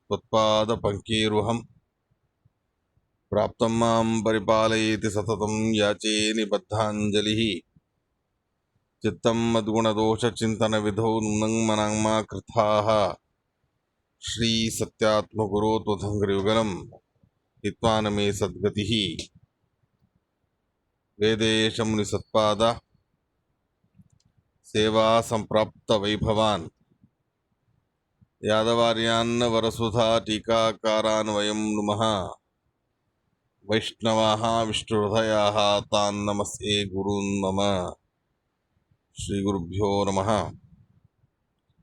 त्वत्पादपङ्केरुहं प्राप्तं मां परिपालयेति सततं याचे निबद्धाञ्जलिः चित्तं मद्गुणदोषचिन्तनविधौ नूनं मनाङ्मा कृताः श्रीसत्यात्मगुरो त्वदङ्घ्रियुगलं हित्वा न मे सद्गतिः वेदेशमुनिसत्पाद सेवा सम्प्राप्तवैभवान् यादवार्यान् वरसुधा टीकाकारान् वयं नुमः वैष्णवाः विष्णुहृदयाः तान् नमस्ते गुरून् मम श्रीगुरुभ्यो नमः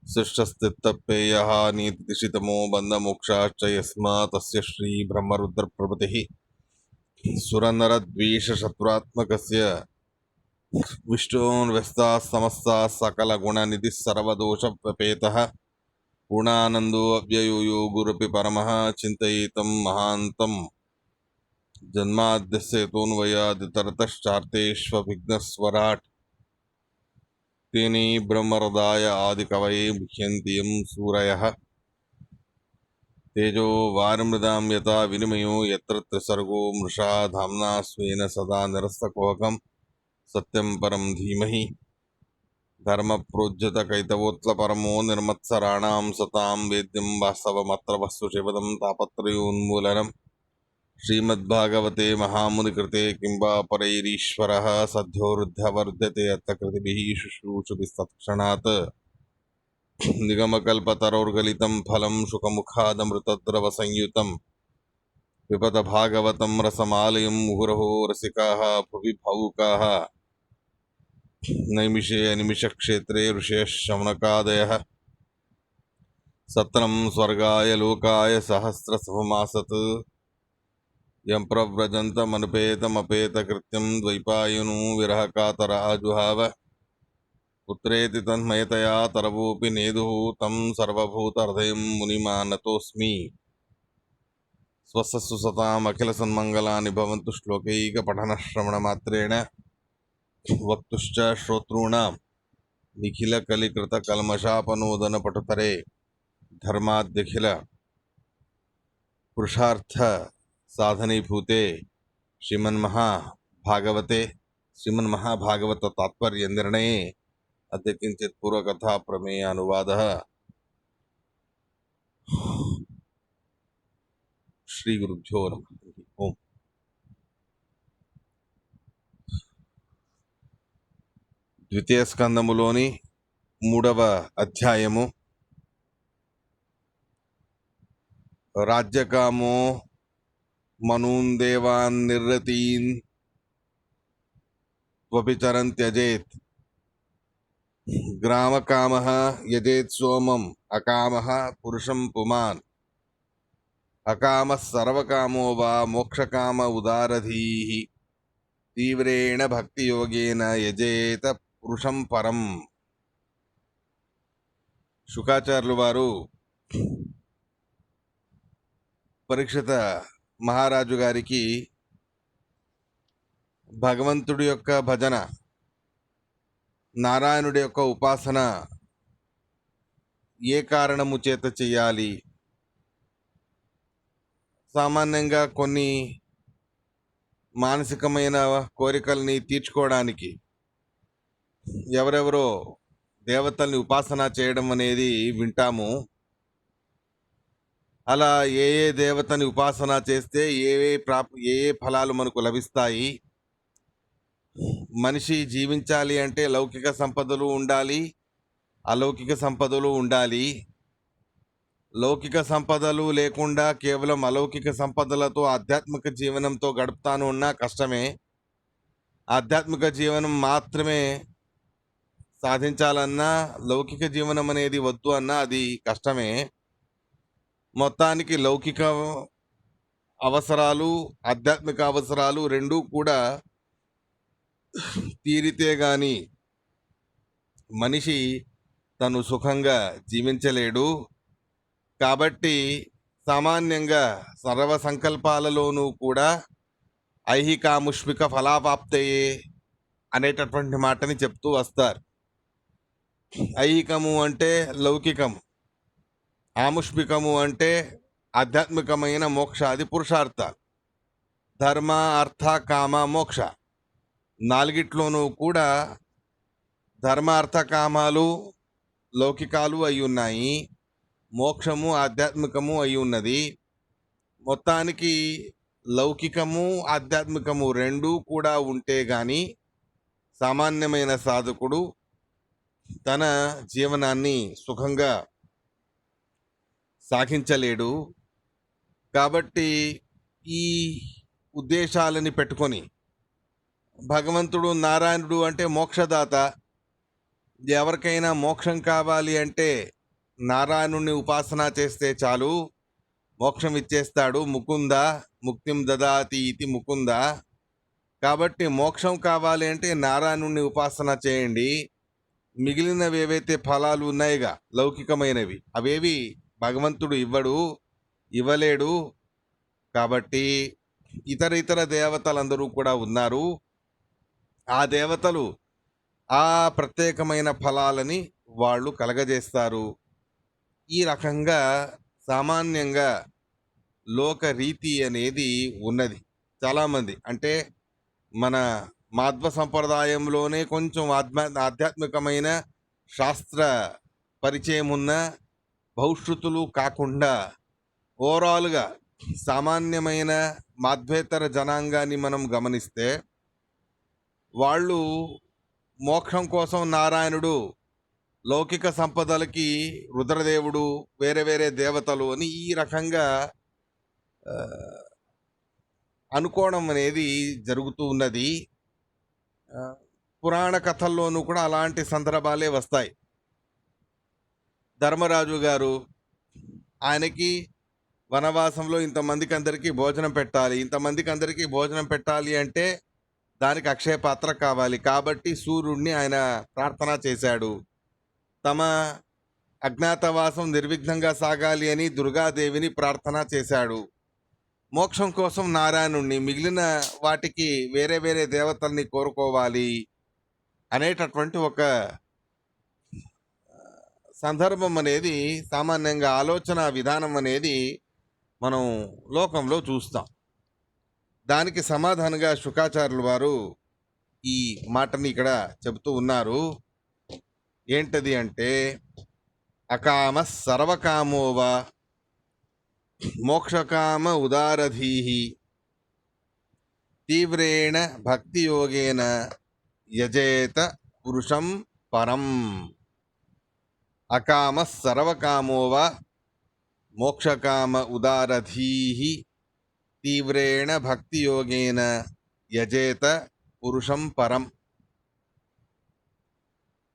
सृष्टस्थितप्ययः नीतिदिशितमो बन्धमोक्षाश्च यस्मात् तस्य श्रीब्रह्मरुद्रप्रभृतिः सुरनरद्वेषशत्रुरात्मकस्य विष्णोर्व्यस्ताः समस्ताः सकलगुणनिधिः सर्वदोषव्यपेतः पूर्णानन्दो अव्ययो यो गुरुपि परमः चिन्तयितं महान्तम् जन्माद्यस्य तोऽन्वयादितरतश्चार्तेष्वभिघ्नस्वराट् तेने ब्रह्महृदाय आदिकवये मुह्यन्ति यं सूरयः तेजो वारिमृदां यथा विनिमयो यत्र त्रिसर्गो मृषा धाम्ना स्वेन सदा निरस्तकुहकं सत्यं परं धीमहि धर्मप्रोज्झितकैतवोत्तरपरमो निर्मत्सराणां सतां वेद्यं वास्तवमत्र वस्तुशिवदं तापत्रयोन्मूलनम् श्रीमद्भागवते महामुनिकृते किंबा परैरीश्वरः सद्यो वृद्धवर्ध्यते अर्थकृतिभिः शुश्रूषुभिस्तत्क्षणात् निगमकल्पतरोर्गलितं फलं शुकमुखादमृतद्रवसंयुतं पिबत भागवतं रसमालयं मुहुरहो रसिकाः भुवि भावुकाः नैमिषे अनिमिषक्षेत्रे ऋषयः शमनकादयः सत्रं स्वर्गाय लोकाय सहस्रसभमासत् यं प्रव्रजन्तमनुपेतमपेतकृत्यं द्वैपायनो विरहकातराजुहाव पुत्रेति तन्मयतया तरवोऽपि नेदुः तं सर्वभूतहृदयं मुनिमानतोऽस्मि स्वस्य सताम् अखिलसन्मङ्गलानि भवन्तु श्लोकैकपठनश्रवणमात्रेण वक्तुश्च श्रोतॄणां निखिलकलिकृतकल्मषापनोदनपटुतरे धर्माद्यखिल पुरुषार्थ साधनीभूते श्रीमन्महाभागवत तात्पर्य निर्णये अद्य किंचित पूर्वकथा प्रमेय अनुवादः। श्री गुरुभ्यो नमः। ओम ద్వితీయ స్కందములోని 3వ అధ్యాయము రాజ్యకామో మనూన్ దేవాన్ నిర్రతీన్ త్వపిచరన్ త్యజేత్ గ్రామకామః యజేత్ సోమం అకామః పురుషం పుమాన్ అకామః సర్వకామో వా మోక్షకామ ఉదారధీః తీవ్రేణ భక్తియోగేన యజేత పురుషం పరం. శుకాచార్యులు వారు పరీక్షిత మహారాజు గారికి భగవంతుడి యొక్క భజన, నారాయణుడి యొక్క ఉపాసన ఏ కారణము చేత చేయాలి, సామాన్యంగా కొన్ని మానసికమైన కోరికల్ని తీర్చుకోవడానికి ఎవరెవరో దేవతల్ని ఉపాసన చేయడం అనేది వింటాము. అలా ఏ ఏ దేవతని ఉపాసన చేస్తే ఏ ఏ ఫలాలు మనకు లభిస్తాయి, మనిషి జీవించాలి అంటే లౌకిక సంపదలు ఉండాలి, అలౌకిక సంపదలు ఉండాలి. లౌకిక సంపదలు లేకుండా కేవలం అలౌకిక సంపదలతో ఆధ్యాత్మిక జీవనంతో గడుపుతాను ఉన్నా కష్టమే. ఆధ్యాత్మిక జీవనం మాత్రమే సాధించాలన్నా, లౌకిక జీవనం అనేది వద్దు అన్నా అది కష్టమే. మొత్తానికి లౌకిక అవసరాలు, ఆధ్యాత్మిక అవసరాలు రెండూ కూడా తీరితే గాని మనిషి తను సుఖంగా జీవించలేడు. కాబట్టి సామాన్యంగా సర్వ సంకల్పాలలోనూ కూడా ఐహికాముష్మిక ఫలాపాప్తయే అనేటటువంటి మాటని చెప్తూ వస్తారు. ఐహికము అంటే లౌకికం, ఆముష్మికము అంటే ఆధ్యాత్మికమైన మోక్షాది పురుషార్థాలు. ధర్మ, అర్థ, కామ, మోక్ష నాలుగిట్లోనూ కూడా ధర్మ, అర్థ, కామాలు లౌకికాలు అయి ఉన్నాయి, మోక్షము ఆధ్యాత్మికము అయి ఉన్నది. మొత్తానికి లౌకికము ఆధ్యాత్మికము రెండూ కూడా ఉంటే గాని సామాన్యమైన సాధకుడు తన జీవనాన్ని సుఖంగా సాగించలేడు. కాబట్టి ఈ ఉద్దేశాలని పెట్టుకొని భగవంతుడు నారాయణుడు అంటే మోక్షదాత, ఎవరికైనా మోక్షం కావాలి అంటే నారాయణుణ్ణి ఉపాసన చేస్తే చాలు, మోక్షం ఇచ్చేస్తాడు. ముకుంద ముక్తిం దదాతి ఇది ముకుంద. కాబట్టి మోక్షం కావాలి అంటే నారాయణుణ్ణి ఉపాసన చేయండి. మిగిలినవి ఏవైతే ఫలాలు ఉన్నాయిగా లౌకికమైనవి, అవేవి భగవంతుడు ఇవ్వలేడు. కాబట్టి ఇతర దేవతలందరూ కూడా ఉన్నారు. ఆ దేవతలు ఆ ప్రత్యేకమైన ఫలాలని వాళ్ళు కలగజేస్తారు. ఈ రకంగా సామాన్యంగా లోక రీతి అనేది ఉన్నది. చాలామంది అంటే మన మాధ్వ సంప్రదాయంలోనే కొంచెం ఆధ్యాత్మికమైన శాస్త్ర పరిచయం ఉన్న భవిష్యత్తులు కాకుండా ఓవరాల్గా సామాన్యమైన మాధ్వేతర జనాంగాన్ని మనం గమనిస్తే వాళ్ళు మోక్షం కోసం నారాయణుడు, లౌకిక సంపదలకి రుద్రదేవుడు, వేరే వేరే దేవతలు అని ఈ రకంగా అనుకోవడం అనేది జరుగుతూ ఉన్నది. పురాణ కథల్లోనూ కూడా అలాంటి సందర్భాలే వస్తాయి. ధర్మరాజు గారు, ఆయనకి వనవాసంలో ఇంతమందికి అందరికీ భోజనం పెట్టాలి అంటే దానికి అక్షయ పాత్ర కావాలి. కాబట్టి సూర్యుడిని ఆయన ప్రార్థన చేశాడు. తమ అజ్ఞాతవాసం నిర్విఘ్నంగా సాగాలి అని దుర్గాదేవిని ప్రార్థన చేశాడు. మోక్షం కోసం నారాయణుణ్ణి, మిగిలిన వాటికి వేరే వేరే దేవతల్ని కోరుకోవాలి అనేటటువంటి ఒక సందర్భం అనేది, సామాన్యంగా ఆలోచన విధానం అనేది మనం లోకంలో చూస్తాం. దానికి సమాధానంగా శుకాచార్యులు వారు ఈ మాటని ఇక్కడ చెబుతూ ఉన్నారు. ఏంటది అంటే, అకామ సర్వకామోవ మోక్షకామ ఉదారధీహి తీవ్రేణ భక్తియోగేన యజేత పురుషం పరం. అకామ సర్వకామోవ మోక్షకామ ఉదారధీహి తీవ్రేణ భక్తియోగేన యజేత పురుషం పరం.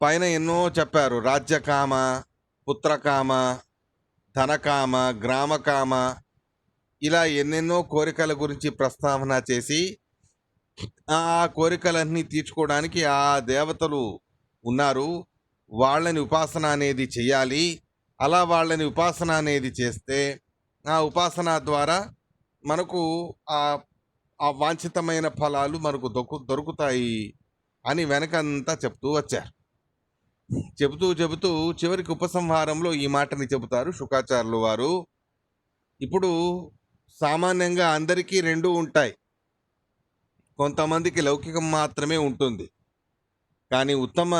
పైన ఎన్నో చెప్పారు. రాజ్యకామ, పుత్రకామ, ధనకామ, గ్రామకామ, ఇలా ఎన్నెన్నో కోరికల గురించి ప్రస్తావన చేసి ఆ కోరికలన్నీ తీర్చుకోవడానికి ఆ దేవతలు ఉన్నారు, వాళ్ళని ఉపాసన అనేది చేయాలి. అలా వాళ్ళని ఉపాసన అనేది చేస్తే ఆ ఉపాసన ద్వారా మనకు ఆ వాంఛితమైన ఫలాలు మనకు దొరుకుతాయి అని వెనకంతా చెప్తూ వచ్చారు. చెబుతూ చివరికి ఉపసంహారంలో ఈ మాటని చెబుతారు శుకాచార్యులు వారు. ఇప్పుడు సామాన్యంగా అందరికీ రెండూ ఉంటాయి. కొంతమందికి లౌకికం మాత్రమే ఉంటుంది. కానీ ఉత్తమ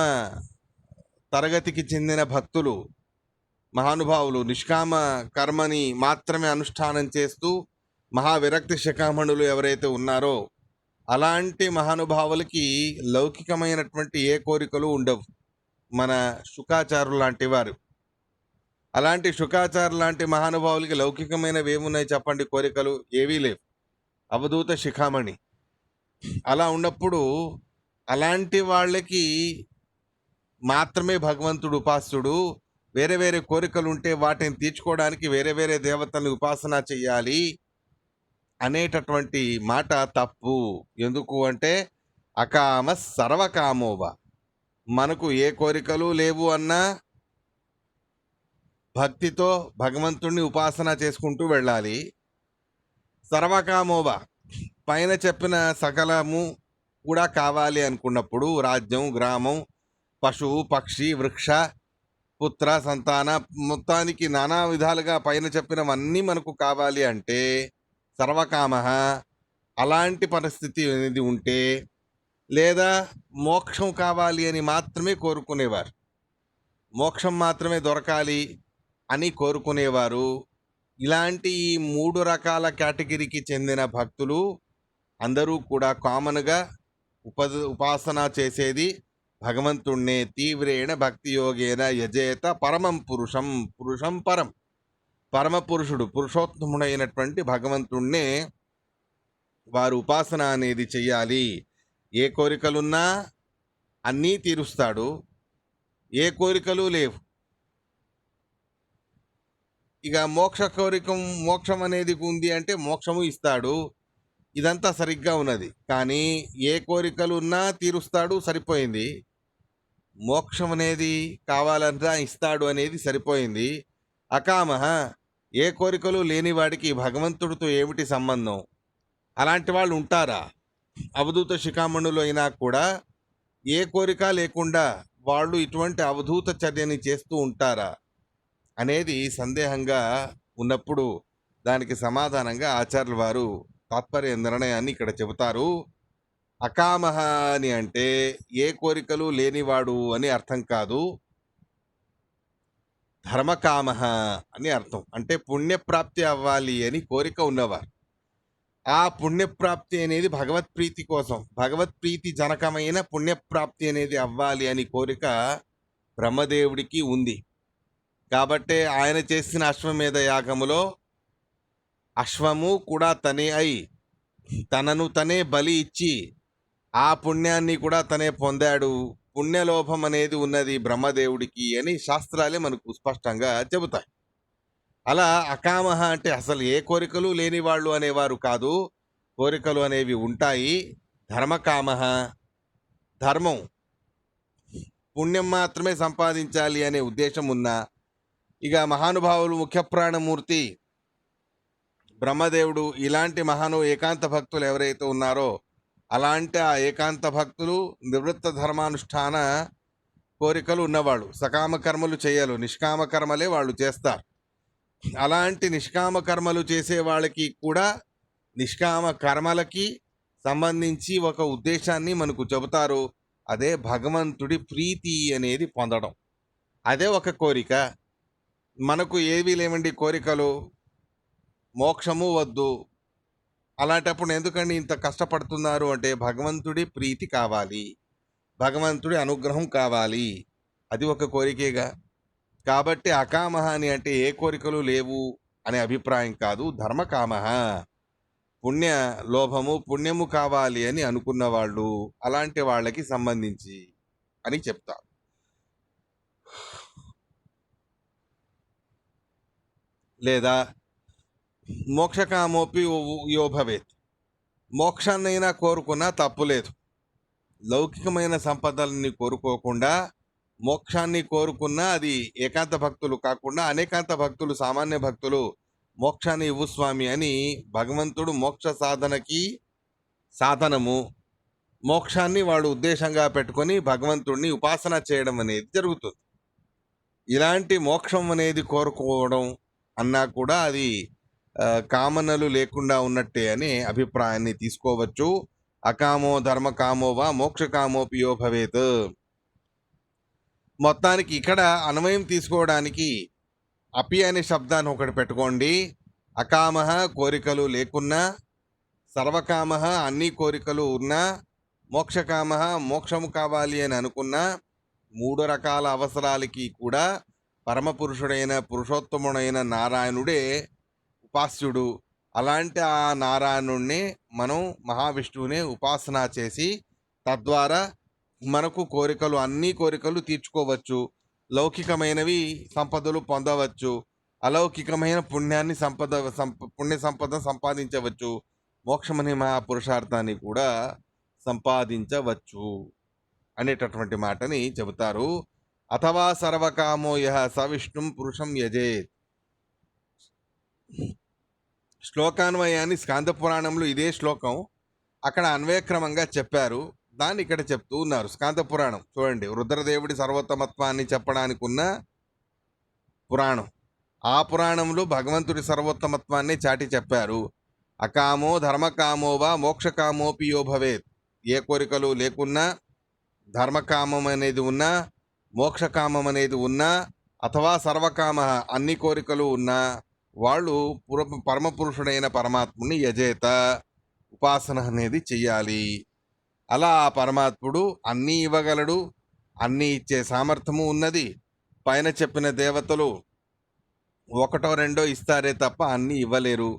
తరగతికి చెందిన భక్తులు, మహానుభావులు నిష్కామ కర్మని మాత్రమే అనుష్ఠానం చేస్తూ మహావిరక్తి శిఖామణులు ఎవరైతే ఉన్నారో అలాంటి మహానుభావులకి లౌకికమైనటువంటి ఏ కోరికలు ఉండవు. మన శుకాచార్యులు లాంటి వారు, అలాంటి శుకాచార్యులు లాంటి మహానుభావులకి లౌకికమైనవి ఏమున్నాయి చెప్పండి? కోరికలు ఏవీ లేవు. అవధూత శిఖామణి. అలా ఉన్నప్పుడు అలాంటి వాళ్ళకి మాత్రమే భగవంతుడు ఉపాస్యుడు. వేరే వేరే కోరికలు ఉంటే వాటిని తీర్చుకోవడానికి వేరే వేరే దేవతల్ని ఉపాసన చెయ్యాలి అనేటటువంటి మాట తప్పు. ఎందుకు అంటే అకామ సర్వకామోవ, మనకు ఏ కోరికలు లేవు అన్నా భక్తితో భగవంతుణ్ణి ఉపాసన చేసుకుంటూ వెళ్ళాలి. సర్వకామోవ, పైన చెప్పిన సకలము కూడా కావాలి అనుకున్నప్పుడు రాజ్యం, గ్రామం, పశువు, పక్షి, వృక్ష పుత్ర సంతాన మొత్తానికి నానా విధాలుగా పైన చెప్పినవన్నీ మనకు కావాలి అంటే సర్వకామ అలాంటి పరిస్థితి అనేది ఉంటే, లేదా మోక్షం కావాలి అని మాత్రమే కోరుకునేవారు, మోక్షం మాత్రమే దొరకాలి అని కోరుకునేవారు. ఇలాంటి ఈ 3 రకాల కేటగిరీకి చెందిన భక్తులు అందరూ కూడా కామన్‌గా ఉపాసన చేసేది భగవంతుణ్ణే. తీవ్రేణ భక్తి యోగేన యజేత పరమం పురుషం. పురుషం పరం, పరమ పురుషుడు పురుషోత్తముడైనటువంటి భగవంతుణ్ణే వారు ఉపాసన అనేది చెయ్యాలి. ఏ కోరికలున్నా అన్నీ తీరుస్తాడు, ఏ కోరికలు లేవు. ఇక మోక్షం అనేది ఉంది అంటే మోక్షము ఇస్తాడు. ఇదంతా సరిగ్గా ఉన్నది. కానీ ఏ కోరికలు ఉన్నా తీరుస్తాడు, సరిపోయింది. మోక్షం అనేది కావాలన్నా ఇస్తాడు అనేది సరిపోయింది. అకామః, ఏ కోరికలు లేని వాడికి భగవంతుడితో ఏమిటి సంబంధం? అలాంటి వాళ్ళు ఉంటారా? అవధూత శిఖామణులు అయినా కూడా ఏ కోరిక లేకుండా వాళ్ళు ఇటువంటి అవధూత చర్యని చేస్తూ ఉంటారా అనేది సందేహంగా ఉన్నప్పుడు దానికి సమాధానంగా ఆచార్యుల వారు తాత్పర్య నిర్ణయాన్ని ఇక్కడ చెబుతారు. అకామః అని అంటే ఏ కోరికలు లేనివాడు అని అర్థం కాదు, ధర్మకామః అని అర్థం. అంటే పుణ్యప్రాప్తి అవ్వాలి అని కోరిక ఉన్నవారు. ఆ పుణ్యప్రాప్తి అనేది భగవత్ప్రీతి కోసం, భగవత్ప్రీతి జనకమైన పుణ్యప్రాప్తి అనేది అవ్వాలి అని కోరిక బ్రహ్మదేవుడికి ఉంది. కాబట్టే ఆయన చేసిన అశ్వమేధ యాగములో అశ్వము కూడా తనే అయి తనను తనే బలి ఇచ్చి ఆ పుణ్యాన్ని కూడా తనే పొందాడు. పుణ్యలోభం అనేది ఉన్నది బ్రహ్మదేవుడికి అని శాస్త్రాలే మనకు స్పష్టంగా చెబుతాయి. అలా అకామః అంటే అసలు ఏ కోరికలు లేని వాళ్ళు అనేవారు కాదు, కోరికలు అనేవి ఉంటాయి. ధర్మకామః, ధర్మం పుణ్యం మాత్రమే సంపాదించాలి అనే ఉద్దేశం ఉన్నా, ఇక మహానుభావులు ముఖ్యప్రాణమూర్తి బ్రహ్మదేవుడు ఇలాంటి ఏకాంత భక్తులు ఎవరైతే ఉన్నారో అలాంటి ఆ ఏకాంత భక్తులు నివృత్త ధర్మానుష్ఠాన కోరికలు ఉన్నవాళ్ళు, సకామ కర్మలు చేయరు, నిష్కామ కర్మలే వాళ్ళు చేస్తారు. అలాంటి నిష్కామ కర్మలు చేసే వాళ్ళకి కూడా నిష్కామ కర్మలకి సంబంధించి ఒక ఉద్దేశాన్ని మనకు చెబుతారు. అదే భగవంతుడి ప్రీతి అనేది పొందడం. అదే ఒక కోరిక. మనకు ఏవీ లేవండి కోరికలు, మోక్షము వద్దు. అలాంటప్పుడు ఎందుకండి ఇంత కష్టపడుతున్నారు అంటే భగవంతుడి ప్రీతి కావాలి, భగవంతుడి అనుగ్రహం కావాలి, అది ఒక కోరికేగా. కాబట్టి అకామః అని అంటే ఏ కోరికలు లేవు అనే అభిప్రాయం కాదు, ధర్మకామః, పుణ్య లోభము పుణ్యము కావాలి అని అనుకున్న వాళ్ళు, అలాంటి వాళ్ళకి సంబంధించి అని చెప్తారు. లేదా మోక్షకామోపి యో భవేత్, మోక్షాన్నైనా కోరుకున్నా తప్పులేదు. లౌకికమైన సంపదల్ని కోరుకోకుండా మోక్షాన్ని కోరుకున్నా అది ఏకాంత భక్తులు కాకుండా అనేకాంత భక్తులు, సామాన్య భక్తులు మోక్షాన్ని ఇవ్వు స్వామి అని భగవంతుడు మోక్ష సాధనకి సాధనము, మోక్షాన్ని వాడు ఉద్దేశంగా పెట్టుకొని భగవంతుడిని ఉపాసన చేయడం అనేది జరుగుతుంది. ఇలాంటి మోక్షం అనేది కోరుకోవడం అన్నా కూడా అది కామనలు లేకుండా ఉన్నట్టే అనే అభిప్రాయాన్ని తీసుకోవచ్చు. అకామో ధర్మకామో వా మోక్షకామోపి యో భవేత్. మొత్తానికి ఇక్కడ అన్వయం తీసుకోవడానికి అపి అనే శబ్దాన్ని ఒకటి పెట్టుకోండి. అకామః కోరికలు లేకున్నా, సర్వకామః అన్ని కోరికలు ఉన్నా, మోక్షకామః మోక్షము కావాలి అని అనుకున్నా, 3 రకాల అవసరాలకి కూడా పరమపురుషుడైన పురుషోత్తముడైన నారాయణుడే ఉపాస్యుడు. అలాంటి ఆ నారాయణుణ్ణి మనం మహావిష్ణువునే ఉపాసన చేసి తద్వారా మనకు కోరికలు అన్ని కోరికలు తీర్చుకోవచ్చు, లౌకికమైనవి సంపదలు పొందవచ్చు, అలౌకికమైన పుణ్య సంపద సంపాదించవచ్చు, మోక్షమనే మహాపురుషార్థాన్ని కూడా సంపాదించవచ్చు అనేటటువంటి మాటని చెబుతారు. అథవా సర్వకామో యః స విష్ణుం పురుషం యజేత్. శ్లోకాన్వయాన్ని స్కాంద పురాణంలో ఇదే శ్లోకం అక్కడ అన్వయక్రమంగా చెప్పారు, దాన్ని ఇక్కడ చెప్తూ ఉన్నారు. స్కాంద పురాణం చూడండి, రుద్రదేవుడి సర్వోత్తమత్వాన్ని చెప్పడానికి ఉన్న పురాణం. ఆ పురాణంలో భగవంతుడి సర్వోత్తమత్వాన్ని చాటి చెప్పారు. అకామో ధర్మకామోవా మోక్షకామోపి యో భవేత్. ఏ కోరికలు లేకున్నా, ధర్మకామం అనేది ఉన్నా, మోక్షకామం అనేది ఉన్నా, అథవా సర్వకామ అన్ని కోరికలు ఉన్నా వాళ్ళు పరమపురుషుడైన పరమాత్ముని యజేత, ఉపాసన అనేది చెయ్యాలి. అలా ఆ పరమాత్ముడు అన్నీ ఇవ్వగలడు, అన్నీ ఇచ్చే సామర్థ్యము ఉన్నది. పైన చెప్పిన దేవతలు ఒకటో రెండో ఇస్తారే తప్ప అన్నీ ఇవ్వలేరు.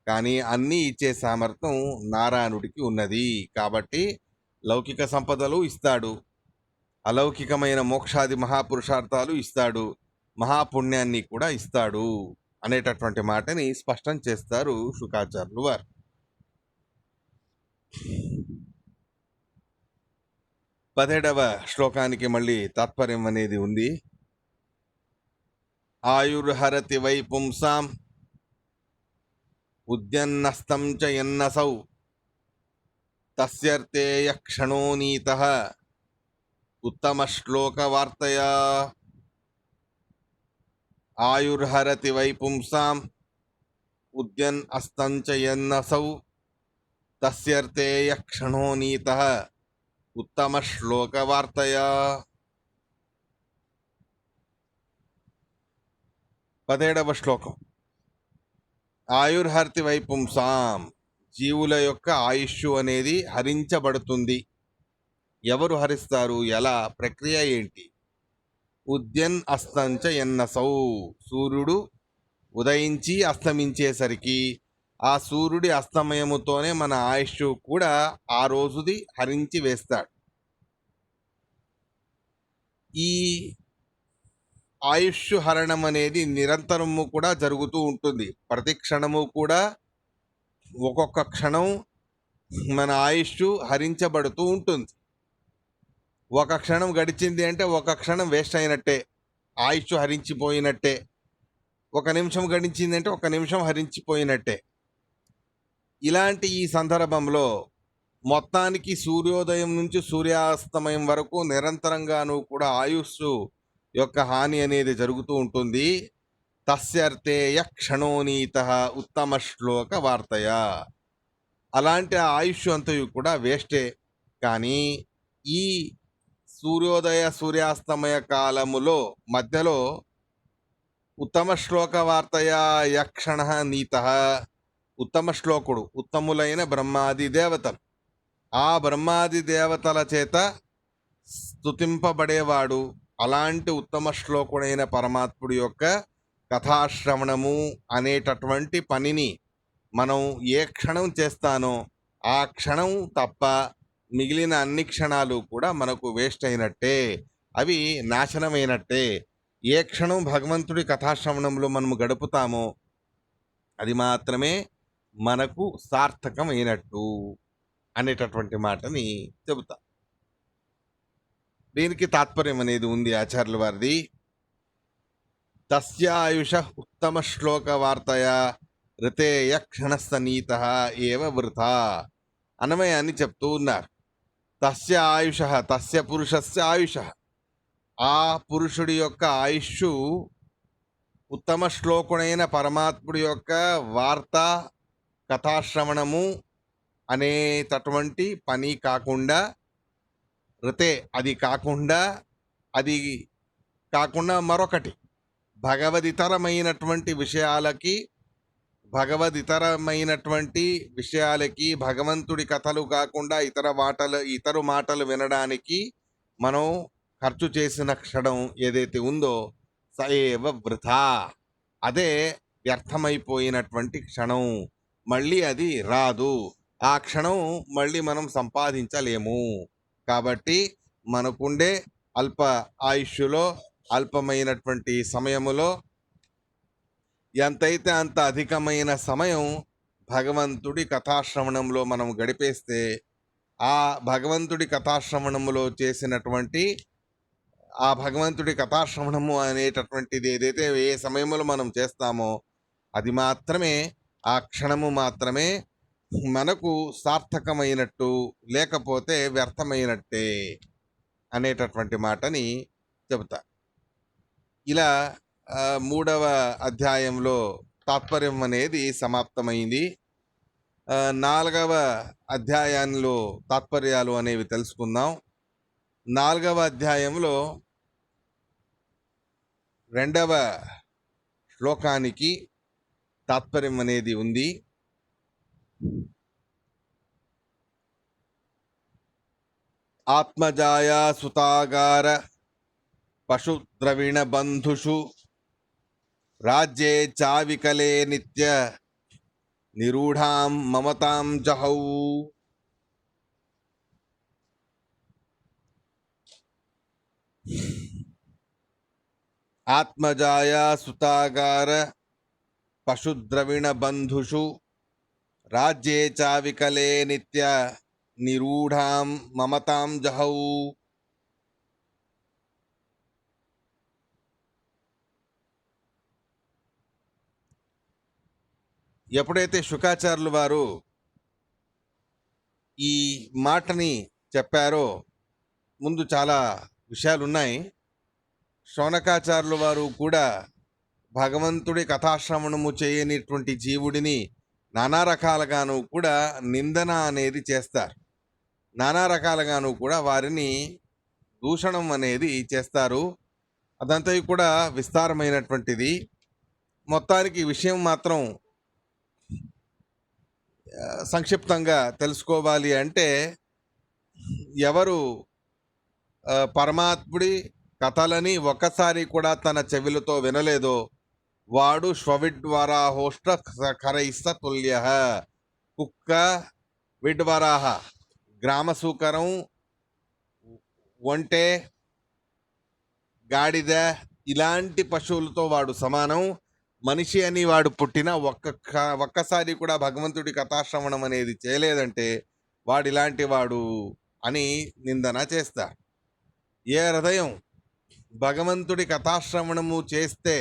కానీ అన్నీ ఇచ్చే సామర్థ్యం నారాయణుడికి ఉన్నది. కాబట్టి లౌకిక సంపదలు ఇస్తాడు, అలౌకికమైన మోక్షాది మహాపురుషార్థాలు ఇస్తాడు, మహాపుణ్యాన్ని కూడా ఇస్తాడు అనేటటువంటి మాటని స్పష్టం చేస్తారు శుకాచార్యులు వారు. 17వ శ్లోకానికి మళ్ళీ తాత్పర్యం అనేది ఉంది. ఆయుర్హరతి వై పుంసాం ఉద్యన్నస్తం చ యన్నసౌ తస్యర్థే యక్షణో నీతః ఉత్తమ శ్లోక వార్తయా. ఆయుర్హరతి వై పుంసాం ఉద్యన్ అస్తం చ యన్నసౌ తస్యర్థే యక్షణో నీతః ఉత్తమ శ్లోక వార్తయా. 17వ శ్లోకం. ఆయుర్హర్తి వైపుంసాం, జీవుల యొక్క ఆయుష్ అనేది హరించబడుతుంది. ఎవరు హరిస్తారు, ఎలా, ప్రక్రియ ఏంటి? ఉద్యన్ అస్తంచ ఎన్నసౌ, సూర్యుడు ఉదయించి అస్తమించేసరికి ఆ సూర్యుడి అస్తమయముతోనే మన ఆయుష్ కూడా ఆ రోజుది హరించి వేస్తాడు. ఈ ఆయుష్ హరణం అనేది నిరంతరము కూడా జరుగుతూ ఉంటుంది. ప్రతి క్షణము కూడా ఒక్కొక్క క్షణం మన ఆయుష్ హరించబడుతూ ఉంటుంది. ఒక క్షణం గడిచింది అంటే ఒక క్షణం వేస్ట్ అయినట్టే, ఆయుష్ హరించిపోయినట్టే. ఒక నిమిషం గడిచింది అంటే ఒక నిమిషం హరించిపోయినట్టే. ఇలాంటి ఈ సందర్భంలో మొత్తానికి సూర్యోదయం నుంచి సూర్యాస్తమయం వరకు నిరంతరంగాను కూడా ఆయుష్ యొక్క హాని అనేది జరుగుతూ ఉంటుంది. తస్యర్థే యక్షణోనీతః ఉత్తమ శ్లోక వార్తయ. అలాంటి ఆయుష్ అంతయు కూడా వేస్టే. కానీ ఈ సూర్యోదయ సూర్యాస్తమయ కాలములో మధ్యలో ఉత్తమ శ్లోక వార్తయ యక్షణ నీతః, ఉత్తమ శ్లోకుడు, ఉత్తములైన బ్రహ్మాది దేవతలు, ఆ బ్రహ్మాది దేవతల చేత స్తుతింపబడేవాడు, అలాంటి ఉత్తమ శ్లోకుడైన పరమాత్ముడి యొక్క కథాశ్రవణము అనేటటువంటి పనిని మనం ఏ క్షణం చేస్తానో ఆ క్షణం తప్ప మిగిలిన అన్ని క్షణాలు కూడా మనకు వేస్ట్ అయినట్టే, అవి నాశనమైనట్టే. ఏ క్షణం భగవంతుడి కథాశ్రవణంలో మనము గడుపుతామో అది మాత్రమే మనకు సార్థకమైనట్టు అనేటటువంటి మాటని చెబుతా. దీనికి తాత్పర్యం అనేది ఉంది ఆచార్యుల వారిది. తస్యాయుష ఉత్తమ శ్లోక వార్తయ ఋతే యక్షణస్థనీత ఏవ వృథా అన్వయాన్ని చెప్తూ ఉన్నారు. తస్య ఆయుష, తస్య పురుషస్య ఆయుష, ఆ పురుషుడి యొక్క ఆయుష్ ఉత్తమ శ్లోకుడైన పరమాత్ముడి యొక్క వార్త కథాశ్రవణము అనేటటువంటి పని కాకుండా, ఋతే అది కాకుండా మరొకటి భగవదితరమైనటువంటి విషయాలకి భగవంతుడి కథలు కాకుండా ఇతరు మాటలు వినడానికి మనం ఖర్చు చేసిన క్షణం ఏదైతే ఉందో సయేవ వృథా, అదే వ్యర్థమైపోయినటువంటి క్షణం. మళ్ళీ అది రాదు, ఆ క్షణం మళ్ళీ మనం సంపాదించలేము. కాబట్టి మనకుండే అల్ప ఆయుష్లో, అల్పమైనటువంటి సమయములో ఎంతైతే అంత అధికమైన సమయం భగవంతుడి కథాశ్రవణంలో మనం గడిపేస్తే, ఆ భగవంతుడి కథాశ్రవణములో చేసినటువంటి ఆ భగవంతుడి కథాశ్రవణము అనేటటువంటిది ఏదైతే ఏ సమయంలో మనం చేస్తామో అది మాత్రమే, ఆ క్షణము మాత్రమే మనకు సార్థకమైనట్టు, లేకపోతే వ్యర్థమైనట్టే అనేటటువంటి మాటని చెబుతా. ఇలా మూడవ అధ్యాయంలో తాత్పర్యం అనేది సమాప్తమైంది. నాలుగవ అధ్యాయంలో తాత్పర్యాలు అనేవి తెలుసుకుందాం. నాలుగవ అధ్యాయంలో రెండవ శ్లోకానికి తాత్పర్యం అనేది ఉంది. ఆత్మజాయా సుతాగార పశు ద్రవిణ బంధుషు రాజ్యే చావికలే నిత్య నిరూఢాం మమతాం జహౌ. ఆత్మజాయా సుతాగార పశు ద్రవిణ బంధుషు రాజ్యే చావికలే నిత్య నిరూఢాం మమతాం జహౌ. ఎప్పుడైతే శుకాచార్యులు వారు ఈ మాటని చెప్పారో ముందు చాలా విషయాలు ఉన్నాయి. శౌనకాచార్యులు వారు కూడా భగవంతుడి కథాశ్రవణము చేయనిటువంటి జీవుడిని నానా రకాలుగాను కూడా నిందన అనేది చేస్తారు. నానా రకాలుగాను కూడా వారిని దూషణం అనేది చేస్తారు. అదంతా కూడా విస్తారమైనటువంటిది. మొత్తానికి విషయం మాత్రం సంక్షిప్తంగా తెలుసుకోవాలి అంటే, ఎవరు పరమాత్ముడి కథలని ఒక్కసారి కూడా తన చెవులతో వినలేదో వాడు శ్వవిడ్వరాహోష్ట ఖరైస్త తుల్య. కుక్క, విడ్వరాహ, గ్రామసూకరం, ఒంటె, గాడిద ఇలాంటి పశువులతో వాడు సమానం. మనిషి అని వాడు పుట్టిన ఒక్కసారి కూడా భగవంతుడి కథాశ్రవణం అనేది చేయలేదంటే వాడు ఇలాంటి వాడు అని నిందన చేస్తారు. ఏ హృదయం భగవంతుడి కథాశ్రవణము చేస్తే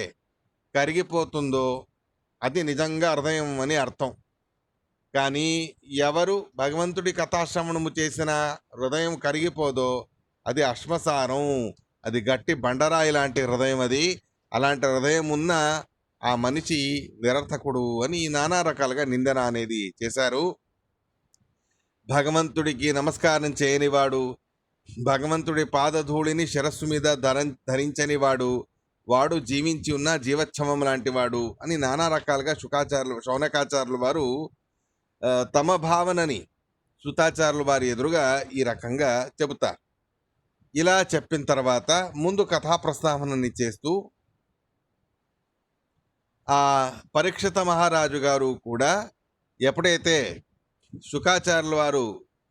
కరిగిపోతుందో అది నిజంగా హృదయం అని అర్థం. కానీ ఎవరు భగవంతుడి కథాశ్రవణము చేసిన హృదయం కరిగిపోదో అది అశ్మసారం, అది గట్టి బండరాయి లాంటి హృదయం. అది అలాంటి హృదయం ఉన్న ఆ మనిషి నిరర్థకుడు అని నానా రకాలుగా నిందన అనేది చేశారు. భగవంతుడికి నమస్కారం చేయనివాడు, భగవంతుడి పాదధూళిని శిరస్సు మీద ధరించని వాడు, వాడు జీవించి ఉన్న జీవచ్ఛవం లాంటి వాడు అని నానా రకాలుగా శౌనకాచార్యులు వారు తమ భావనని సుతాచార్యులు వారి ఎదురుగా ఈ రకంగా చెబుతారు. ఇలా చెప్పిన తర్వాత ముందు కథా ప్రస్తావనని చేస్తూ ఆ పరీక్షిత మహారాజు గారు కూడా ఎప్పుడైతే శుకాచార్యుల వారు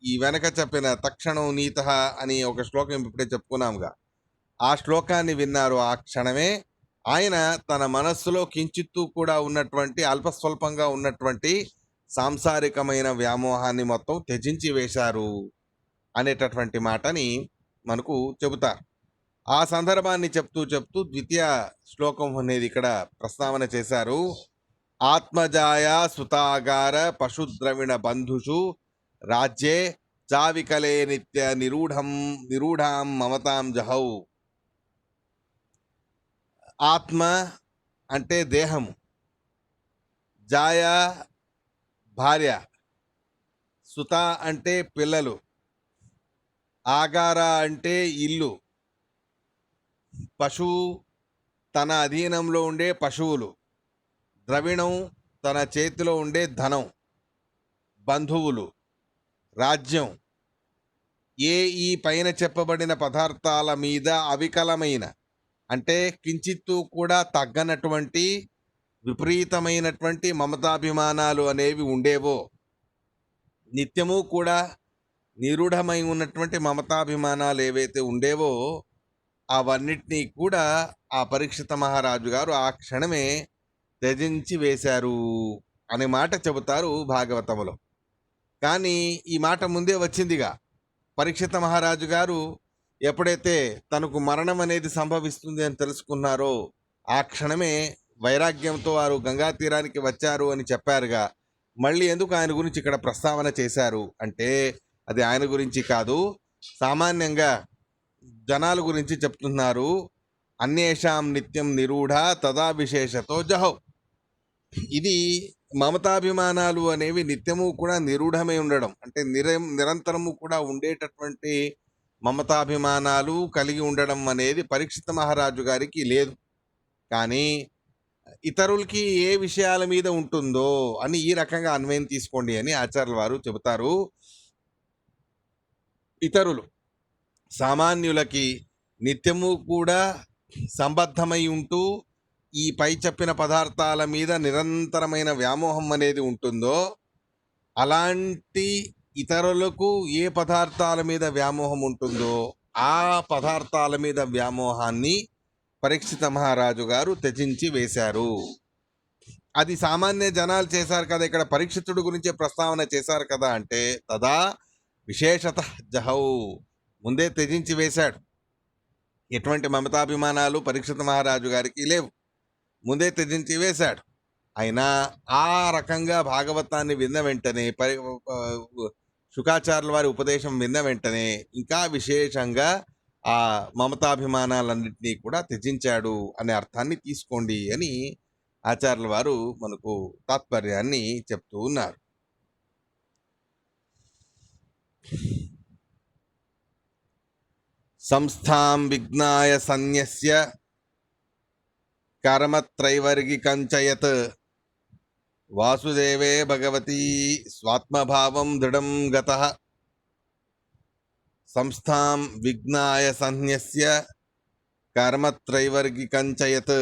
ఈ వెనక చెప్పిన తక్షణం నీత అని ఒక శ్లోకం ఇప్పుడే చెప్పుకున్నాముగా, ఆ శ్లోకాన్ని విన్నారు. ఆ క్షణమే ఆయన తన మనస్సులో కించిత్తు కూడా ఉన్నటువంటి అల్పస్వల్పంగా ఉన్నటువంటి సాంసారికమైన వ్యామోహాన్ని మొత్తం త్యజించి వేశారు అనేటటువంటి మాటని మనకు చెబుతారు. ఆ సందర్భాన్ని చెప్తూ ద్వితీయ శ్లోకం అనేది ఇక్కడ ప్రస్తావన చేశారు. ఆత్మజాయ సుతాగార పశుద్రవిణ బంధుషు రాజ్యే చావికలే నిత్య నిరూఢాం మమతాం జహౌ. ఆత్మ అంటే దేహము, జాయ భార్య, సుత అంటే పిల్లలు, ఆగార అంటే ఇల్లు, పశువు తన అధీనంలో ఉండే పశువులు, ద్రవిణం తన చేతిలో ఉండే ధనం, బంధువులు, రాజ్యం, ఈ పైన చెప్పబడిన పదార్థాల మీద అవికలమైన అంటే కించిత్తు కూడా తగ్గనటువంటి విపరీతమైనటువంటి మమతాభిమానాలు అనేవి ఉండేవో, నిత్యము కూడా నిరూఢమై ఉన్నటువంటి మమతాభిమానాలు ఏవైతే ఉండేవో అవన్నిటినీ కూడా ఆ పరీక్షిత మహారాజు గారు ఆ క్షణమే త్యజించి వేశారు అనే మాట చెబుతారు భాగవతములో. కానీ ఈ మాట ముందే వచ్చిందిగా. పరీక్షిత మహారాజు గారు ఎప్పుడైతే తనకు మరణం అనేది సంభవిస్తుంది అని తెలుసుకున్నారో ఆ క్షణమే వైరాగ్యంతో వారు గంగా తీరానికి వచ్చారు అని చెప్పారుగా. మళ్ళీ ఎందుకు ఆయన గురించి ఇక్కడ ప్రస్తావన చేశారు అంటే అది ఆయన గురించి కాదు, సామాన్యంగా జనాల గురించి చెప్తున్నారు. అన్యేషాం నిత్యం నిరూఢ తదా విశేషతో జహౌ. ఇది మమతాభిమానాలు అనేవి నిత్యము కూడా నిరూఢమై ఉండడం, అంటే నిరంతరము కూడా ఉండేటటువంటి మమతాభిమానాలు కలిగి ఉండడం అనేది పరీక్షిత మహారాజు గారికి లేదు. కానీ ఇతరులకి ఏ విషయాల మీద ఉంటుందో అని ఈ రకంగా అన్వయం తీసుకోండి అని ఆచార్యుల వారు చెబుతారు. ఇతరులు సామాన్యులకి నిత్యము కూడా సంబద్ధమై ఉంటూ ఈ పై చెప్పిన పదార్థాల మీద నిరంతరమైన వ్యామోహం అనేది ఉంటుందో, అలాంటి ఇతరులకు ఏ పదార్థాల మీద వ్యామోహం ఉంటుందో ఆ పదార్థాల మీద వ్యామోహాన్ని పరీక్షిత మహారాజు గారు త్యజించి వేశారు. అది సామాన్య జనాలు చేశారు కదా, ఇక్కడ పరీక్షితుడు గురించే ప్రస్తావన చేశారు కదా అంటే తదా విశేషత జహౌ, ముందే త్యజించి వేశాడు. ఎటువంటి మమతాభిమానాలు పరీక్షిత మహారాజు గారికి లేవు, ముందే త్యజించి వేశాడు. అయినా ఆ రకంగా భాగవతాన్ని విన్న వెంటనే శుకాచార్యుల వారి ఉపదేశం విన్న వెంటనే ఇంకా విశేషంగా ఆ మమతాభిమానాలన్నింటినీ కూడా త్యజించాడు అనే అర్థాన్ని తీసుకోండి అని ఆచార్యుల వారు మనకు తాత్పర్యాన్ని చెప్తూ ఉన్నారు. సంస్థాం విజ్ఞాయ సన్యస్య కర్మత్రైవర్గికంచయత్ వాసుదేవే భగవతి స్వాత్మభావం దృఢం గతః. సంస్థాం విజ్ఞాయ సన్యస్య కర్మత్రైవర్గికంచయత్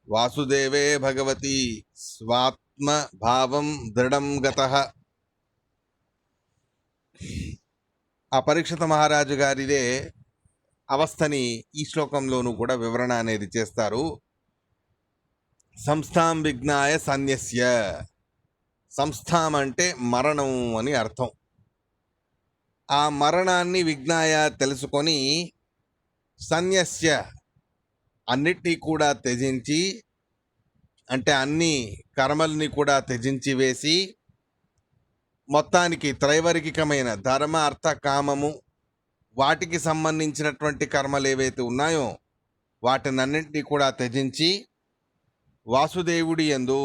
వాసుదేవే భగవతి స్వాత్మభావం దృఢం గతః. ఆ పరీక్షిత మహారాజు గారిదే అవస్థని ఈ శ్లోకంలోనూ కూడా వివరణ అనేది చేస్తారు. సంస్థాం విజ్ఞాయ సన్యస్య, సంస్థాం అంటే మరణం అని అర్థం. ఆ మరణాన్ని విజ్ఞాయ తెలుసుకొని, సన్యస్య అన్నిటినీ కూడా త్యజించి, అంటే అన్ని కర్మల్ని కూడా త్యజించి వేసి, మొత్తానికి త్రైవర్గికమైన ధర్మ అర్థ కామము వాటికి సంబంధించినటువంటి కర్మలు ఏవైతే ఉన్నాయో వాటినన్నింటినీ కూడా త్యజించి వాసుదేవుడి యందు,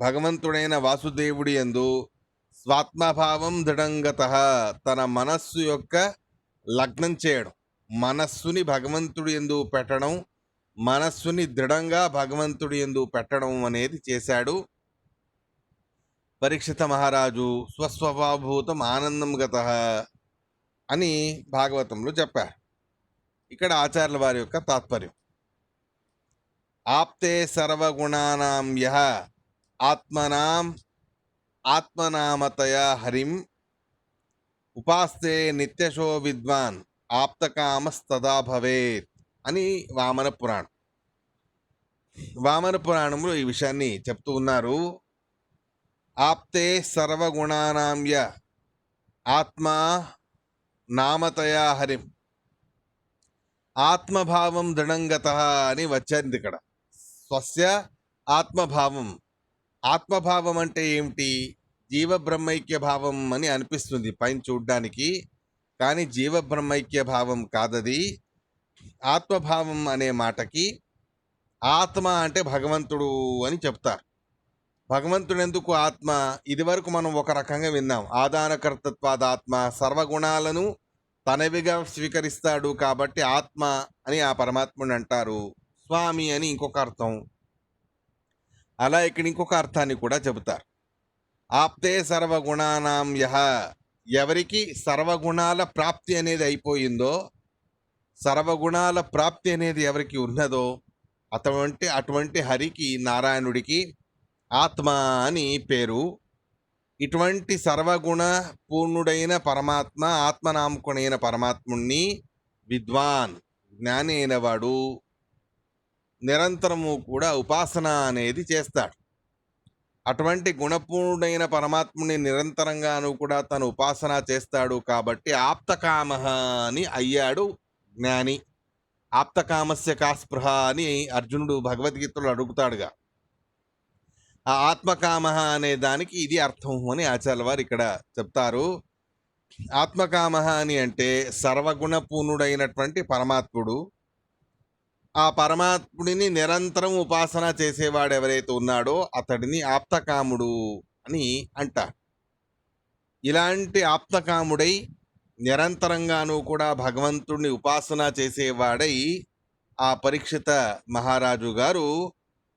భగవంతుడైన వాసుదేవుడి యందు స్వాత్మభావం దృఢంగతః, తన మనస్సు యొక్క లగ్నం చేయడం, మనస్సుని భగవంతుడి యందు పెట్టడం, మనస్సుని దృఢంగా భగవంతుడి యందు పెట్టడం అనేది చేశాడు. పరీక్షిత మహారాజు స్వస్వభావభూతం ఆనందం గతః అని భాగవతంలో చెప్పారు. ఇక్కడ ఆచార్యుల వారి యొక్క తాత్పర్యం, ఆప్తే సర్వగుణానాం యః ఆత్మనామతయా హరిం ఉపాస్తే నిత్యశో విద్వాన్ ఆప్తకామస్తదా భవేత్ అని వామన పురాణం. వామన పురాణంలో ఈ విషయాన్ని చెప్తూ ఉన్నారు. ఆప్తే సర్వగుణానాం యః ఆత్మా నామతయా హరిం, ఆత్మభావం దృఢంగతః అని వచ్చింది ఇక్కడ. స్వస్య ఆత్మభావం, ఆత్మభావం అంటే ఏమిటి? జీవబ్రహ్మైక్య భావం అని అనిపిస్తుంది పైన చూడ్డానికి, కానీ జీవబ్రహ్మైక్య భావం కాదది. ఆత్మభావం అనే మాటకి ఆత్మ అంటే భగవంతుడు అని చెప్తారు. భగవంతుడు ఎందుకు ఆత్మ? ఇదివరకు మనం ఒక రకంగా విన్నాం, ఆదానకర్తత్వాద ఆత్మ, సర్వగుణాలను తనవిగా స్వీకరిస్తాడు కాబట్టి ఆత్మ అని ఆ పరమాత్ముని అంటారు. స్వామి అని ఇంకొక అర్థం. అలా ఇక్కడ ఇంకొక అర్థాన్ని కూడా చెబుతారు. ఆప్తే సర్వగుణానాం యః, ఎవరికి సర్వగుణాల ప్రాప్తి అనేది అయిపోయిందో, సర్వగుణాల ప్రాప్తి అనేది ఎవరికి ఉన్నదో అటువంటి హరికి, నారాయణుడికి ఆత్మ అని పేరు. ఇటువంటి సర్వగుణ పూర్ణుడైన పరమాత్మ, ఆత్మనామకుడైన పరమాత్ముణ్ణి విద్వాన్, జ్ఞాని అయిన వాడు నిరంతరము కూడా ఉపాసన అనేది చేస్తాడు. అటువంటి గుణపూర్ణుడైన పరమాత్ముని నిరంతరంగాను కూడా తను ఉపాసన చేస్తాడు కాబట్టి ఆప్తకామ అని అయ్యాడు జ్ఞాని. ఆప్తకామస్య కా స్పృహ అని అర్జునుడు భగవద్గీతలో అడుగుతాడుగా. ఆ ఆత్మకామ అనే దానికి ఇది అర్థం అని ఆచార్యుల వారు ఇక్కడ చెప్తారు. ఆత్మకామ అని అంటే సర్వగుణ పూర్ణుడైనటువంటి పరమాత్ముడు, ఆ పరమాత్ముడిని నిరంతరం ఉపాసన చేసేవాడు ఎవరైతే ఉన్నాడో అతడిని ఆప్తకాముడు అని అంటారు. ఇలాంటి ఆప్తకాముడై నిరంతరంగానూ కూడా భగవంతుడిని ఉపాసన చేసేవాడై ఆ పరీక్షిత మహారాజు గారు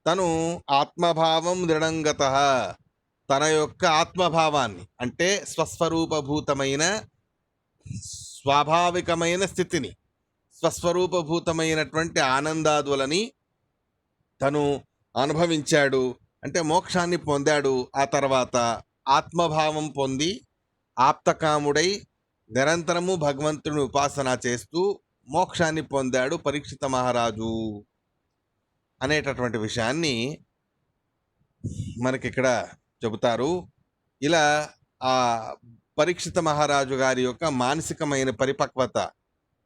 తను ఆత్మభావం దృఢంగత, తన యొక్క ఆత్మభావాన్ని అంటే స్వస్వరూపభూతమైన స్వాభావికమైన స్థితిని, స్వస్వరూపభూతమైనటువంటి ఆనందాదులని తను అనుభవించాడు. అంటే మోక్షాన్ని పొందాడు. ఆ తర్వాత ఆత్మభావం పొంది ఆప్తకాముడై నిరంతరము భగవంతుని ఉపాసన చేస్తూ మోక్షాన్ని పొందాడు పరీక్షిత మహారాజు అనేటటువంటి విషయాన్ని మనకిక్కడ చెబుతారు. ఇలా ఆ పరీక్షిత మహారాజు గారి యొక్క మానసికమైన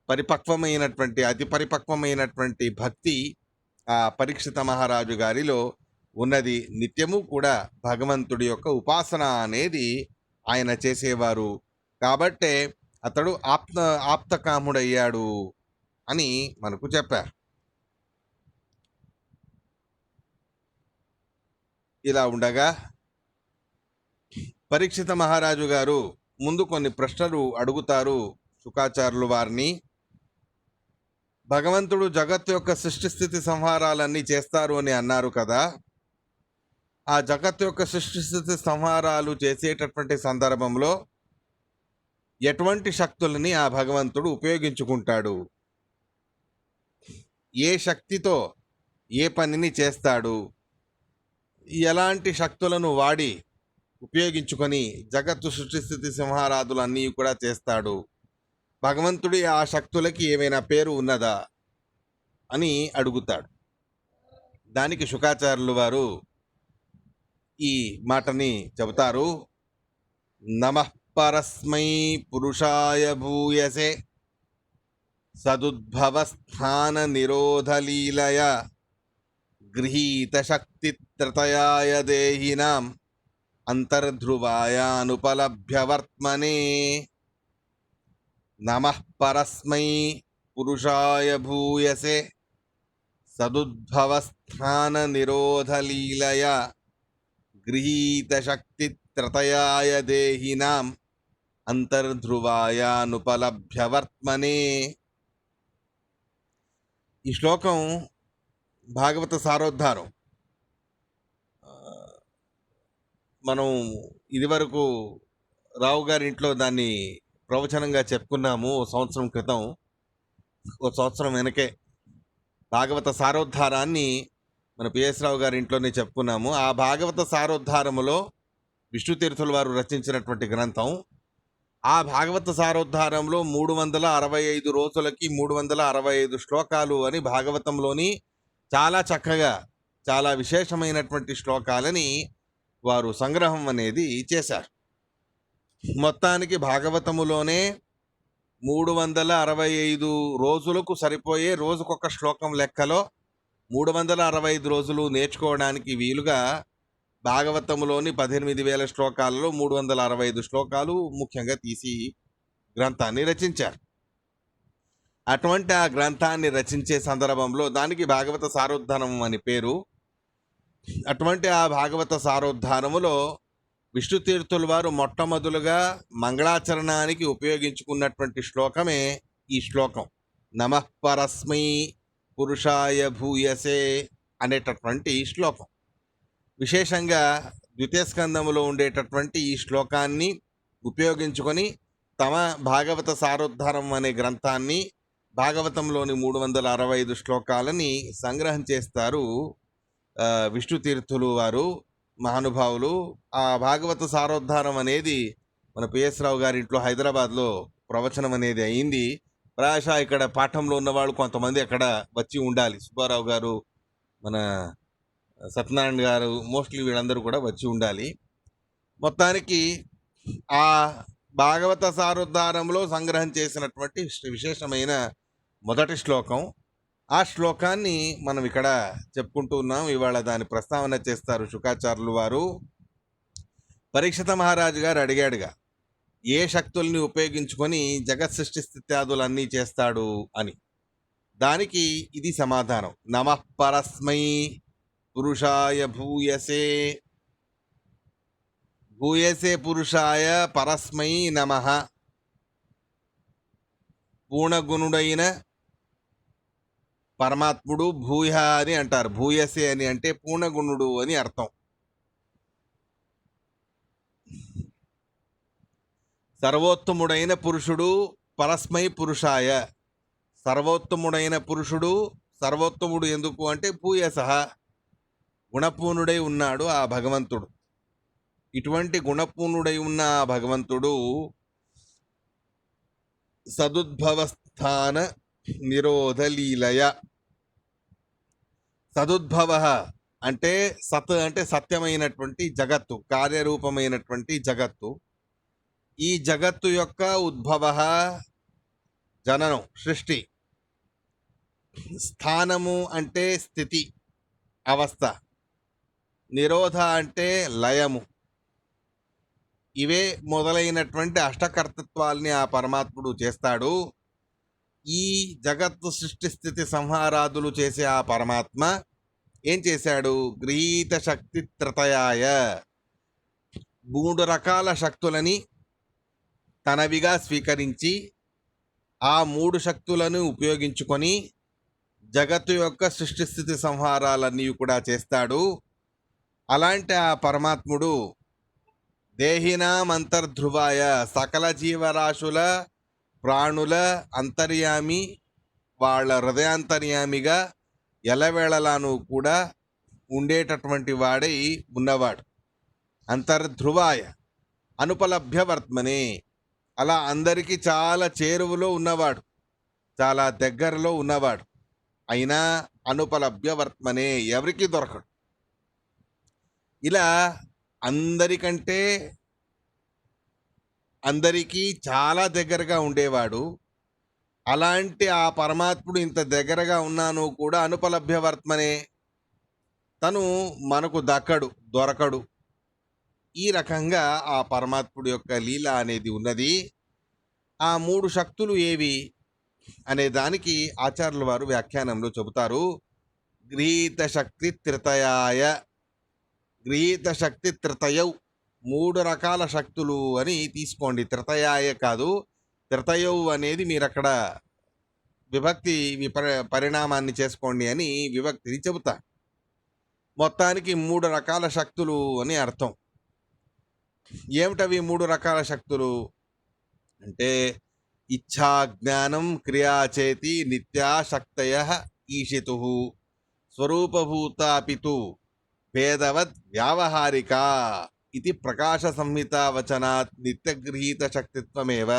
పరిపక్వమైనటువంటి అతి పరిపక్వమైనటువంటి భక్తి ఆ పరీక్షిత మహారాజు గారిలో ఉన్నది. నిత్యము కూడా భగవంతుడి యొక్క ఉపాసన అనేది ఆయన చేసేవారు. కాబట్టే అతడు ఆప్తకాముడయ్యాడు అని మనకు చెప్పారు. ఇలా ఉండగా పరీక్షిత మహారాజు గారు ముందు కొన్ని ప్రశ్నలు అడుగుతారు శుకాచార్యులు వారిని. భగవంతుడు జగత్తు యొక్క సృష్టి స్థితి సంహారాలన్నీ చేస్తారు అని అన్నారు కదా. ఆ జగత్తు యొక్క సృష్టి స్థితి సంహారాలు చేసేటటువంటి సందర్భంలో ఎటువంటి శక్తులని ఆ భగవంతుడు ఉపయోగించుకుంటాడు, ఏ శక్తితో ఏ పనిని చేస్తాడు, ఎలాంటి శక్తులను వాడి ఉపయోగించుకొని జగత్తు సృష్టి స్థితి సంహారాదులన్నీ కూడా చేస్తాడు, భగవంతుడి ఆ శక్తులకి ఏమైనా పేరు ఉన్నదా అని అడుగుతాడు. దానికి శుకాచార్యులు వారు ఈ మాటని చెబుతారు. నమః పరస్మై పురుషాయ భూయసే సదుద్భవస్థాన నిరోధలీలయ గృహీత శక్తి త్రతయాయ దేహినాం అంతర్ధ్రువాయానుపలభ్యవర్త్మనే. నమః పరస్మై పురుషాయ భూయసే సదుద్భవస్థాన నిరోధలీలయ గృహీత శక్తి త్రతయాయ దేహినాం అంతర్ధ్రువాయానుపలభ్యవర్త్మనే. ఈ శ్లోకం భాగవత సారోద్ధారం. మనం ఇదివరకు రావు గారి ఇంట్లో దాన్ని ప్రవచనంగా చెప్పుకున్నాము ఓ సంవత్సరం క్రితం, ఓ సంవత్సరం వెనకే. భాగవత సారోద్ధారాన్ని మన పిఎస్ రావు గారి ఇంట్లోనే చెప్పుకున్నాము. ఆ భాగవత సారోద్ధారములో విష్ణుతీర్థుల వారు రచించినటువంటి గ్రంథం. ఆ భాగవత సారోద్ధారంలో 365 రోజులకి 365 శ్లోకాలు అని భాగవతంలోని చాలా చక్కగా చాలా విశేషమైనటువంటి శ్లోకాలని వారు సంగ్రహం అనేది చేశారు. మొత్తానికి భాగవతములోనే 365 రోజులకు సరిపోయే రోజుకొక శ్లోకం లెక్కలో 365 రోజులు నేర్చుకోవడానికి వీలుగా భాగవతములోని 18,000 శ్లోకాలలో 365 శ్లోకాలు ముఖ్యంగా తీసి గ్రంథాన్ని రచించారు. అటువంటి ఆ గ్రంథాన్ని రచించే సందర్భంలో దానికి భాగవత సారోద్ధారం అని పేరు. అటువంటి ఆ భాగవత సారోద్ధారములో విష్ణుతీర్థుల వారు మొట్టమొదలుగా మంగళాచరణానికి ఉపయోగించుకున్నటువంటి శ్లోకమే ఈ శ్లోకం. నమః పరస్మై పురుషాయ భూయసే అనేటటువంటి శ్లోకం. విశేషంగా ద్వితీయ స్కందములో ఉండేటటువంటి ఈ శ్లోకాన్ని ఉపయోగించుకొని తమ భాగవత సారోద్ధారం అనే గ్రంథాన్ని, భాగవతంలోని 365 శ్లోకాలని సంగ్రహం చేస్తారు విష్ణుతీర్థులు వారు మహానుభావులు. ఆ భాగవత సారోద్ధారం అనేది మన పిఎస్ రావు గారి ఇంట్లో హైదరాబాద్లో ప్రవచనం అనేది అయింది. ప్రాయశः ఇక్కడ పాఠంలో ఉన్నవాళ్ళు కొంతమంది అక్కడ వచ్చి ఉండాలి. సుబ్బారావు గారు, మన సత్యనారాయణ గారు, మోస్ట్లీ వీళ్ళందరూ కూడా వచ్చి ఉండాలి. మొత్తానికి ఆ భాగవత సారోద్ధారంలో సంగ్రహం చేసినటువంటి విశేషమైన మొదటి శ్లోకం. ఆ శ్లోకాన్ని మనం ఇక్కడ చెప్పుకుంటూ ఉన్నాం. ఇవాళ దాని ప్రస్తావన చేస్తారు శుకాచార్యులు వారు. పరీక్షిత మహారాజు గారు అడిగాడుగా, ఏ శక్తుల్ని ఉపయోగించుకొని జగత్ సృష్టి స్థిత్యాదులన్నీ చేస్తాడు అని. దానికి ఇది సమాధానం. నమః పరస్మై పురుషాయ భూయసే. భూయసే పురుషాయ పరస్మై నమః. పూర్ణగుణుడైన పరమాత్ముడు భూయ అని అంటారు. భూయసే అని అంటే పూర్ణగుణుడు అని అర్థం. సర్వోత్తముడైన పురుషుడు పరస్మై పురుషాయ. సర్వోత్తముడైన పురుషుడు, సర్వోత్తముడు ఎందుకు అంటే భూయసః, గుణపూర్ణుడై ఉన్నాడు ఆ భగవంతుడు. ఇటువంటి గుణపూర్ణుడై ఉన్న ఆ భగవంతుడు సదుద్భవస్థాన నిరోధ లీలయ. సదుద్భవ అంటే సత్ అంటే సత్యమైనటువంటి జగత్తు, కార్యరూపమైనటువంటి జగత్తు. ఈ జగత్తు యొక్క ఉద్భవ జననం, సృష్టి. స్థానము అంటే స్థితి, అవస్థ. నిరోధ అంటే లయము. ఇవే మొదలైనటువంటి అష్టకర్తృత్వాల్ని ఆ పరమాత్ముడు చేస్తాడు. ఈ జగత్తు సృష్టి స్థితి సంహారాదులు చేసే ఆ పరమాత్మ ఏం చేశాడు? గృహీత శక్తి త్రతయాయ. 3 రకాల శక్తులని తనవిగా స్వీకరించి ఆ 3 శక్తులను ఉపయోగించుకొని జగత్తు యొక్క సృష్టి స్థితి సంహారాలన్నీ కూడా చేస్తాడు. అలాంటి ఆ పరమాత్ముడు దేహినాం అంతర్ధ్రువాయ, సకల జీవరాశుల ప్రాణుల అంతర్యామి, వాళ్ళ హృదయాంతర్యామిగా ఎలవేళలాను కూడా ఉండేటటువంటి వాడై ఉన్నవాడు. అంతర్ధ్రువాయ అనుపలభ్య వర్త్మనే, అలా అందరికీ చాలా చేరువలో ఉన్నవాడు, చాలా దగ్గరలో ఉన్నవాడు. అయినా అనుపలభ్య వర్త్మనే, ఎవరికి దొరకడు. ఇలా అందరికంటే అందరికీ చాలా దగ్గరగా ఉండేవాడు. అలాంటి ఆ పరమాత్ముడు ఇంత దగ్గరగా ఉన్నాను కూడా అనుపలభ్య వర్త్మనే, తను మనకు దొరకడు. ఈ రకంగా ఆ పరమాత్ముడి యొక్క లీల అనేది ఉన్నది. ఆ 3 శక్తులు ఏవి అనే దానికి ఆచార్యుల వారు వ్యాఖ్యానంలో చెబుతారు. గృహీత శక్తి త్రితయాయ. గృహీత శక్తి త్రితయౌ, 3 రకాల శక్తులు అని తీసుకోండి. త్రితయాయ కాదు, త్రితయౌ అనేది మీరు అక్కడ విభక్తి పరిణామాన్ని చేసుకోండి అని విభక్తిని చెబుతా. మొత్తానికి 3 రకాల శక్తులు అని అర్థం. ఏమిటవి 3 రకాల శక్తులు అంటే ఇచ్ఛా జ్ఞానం క్రియాచేతి నిత్యా శక్తయ ఈషితు స్వరూపభూతాపితు భేదవద్ వ్యావహారిక ఇది ప్రకాశ సంహిత వచనాత్ నిత్యగృహీత శక్తిత్వమేవ.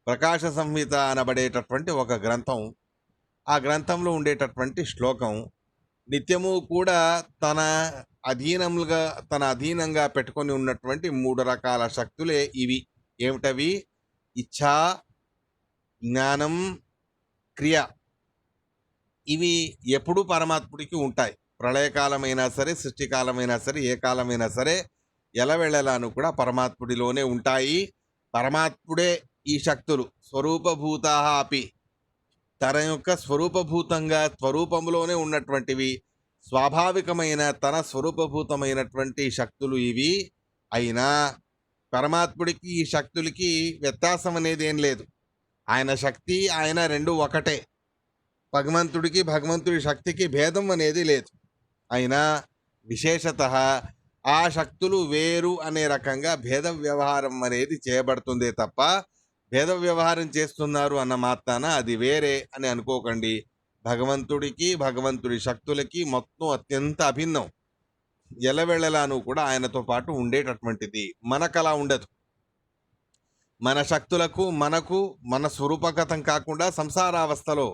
ప్రకాశ సంహిత అనబడేటటువంటి ఒక గ్రంథం, ఆ గ్రంథంలో ఉండేటటువంటి శ్లోకం నిత్యము కూడా తన అధీనంగా పెట్టుకొని ఉన్నటువంటి 3 రకాల శక్తులే ఇవి. ఏమిటవి? ఇచ్ఛా, జ్ఞానం, క్రియ. ఇవి ఎప్పుడూ పరమాత్ముడికి ఉంటాయి. ప్రళయకాలమైనా సరే, సృష్టికాలమైనా సరే, ఏ కాలమైనా సరే, ఎలవెళ్ళలాను కూడా పరమాత్ముడిలోనే ఉంటాయి. పరమాత్ముడే ఈ శక్తులు. స్వరూపభూతా అపి, తన యొక్క స్వరూపభూతంగా స్వరూపంలోనే ఉన్నటువంటివి, స్వాభావికమైన తన స్వరూపభూతమైనటువంటి శక్తులు ఇవి. అయినా పరమాత్ముడికి ఈ శక్తులకి వ్యత్యాసం అనేది ఏం లేదు. ఆయన శక్తి, ఆయన రెండు ఒకటే. భగవంతుడి శక్తికి భేదం అనేది లేదు. అయినా విశేషత ఆ శక్తులు వేరు అనే రకంగా భేద వ్యవహారం అనేది చేయబడుతుందే తప్ప భేద వ్యవహారం చేస్తున్నారు అన్న మాత్రాన అది వేరే అని అనుకోకండి. భగవంతుడి శక్తులకి మొత్తం అత్యంత అభిన్నం. ఎలవెళ్ళలాను కూడా ఆయనతో పాటు ఉండేటటువంటిది. మనకలా ఉండదు. మన శక్తులకు మనకు మన స్వరూపగతం కాకుండా సంసారావస్థలో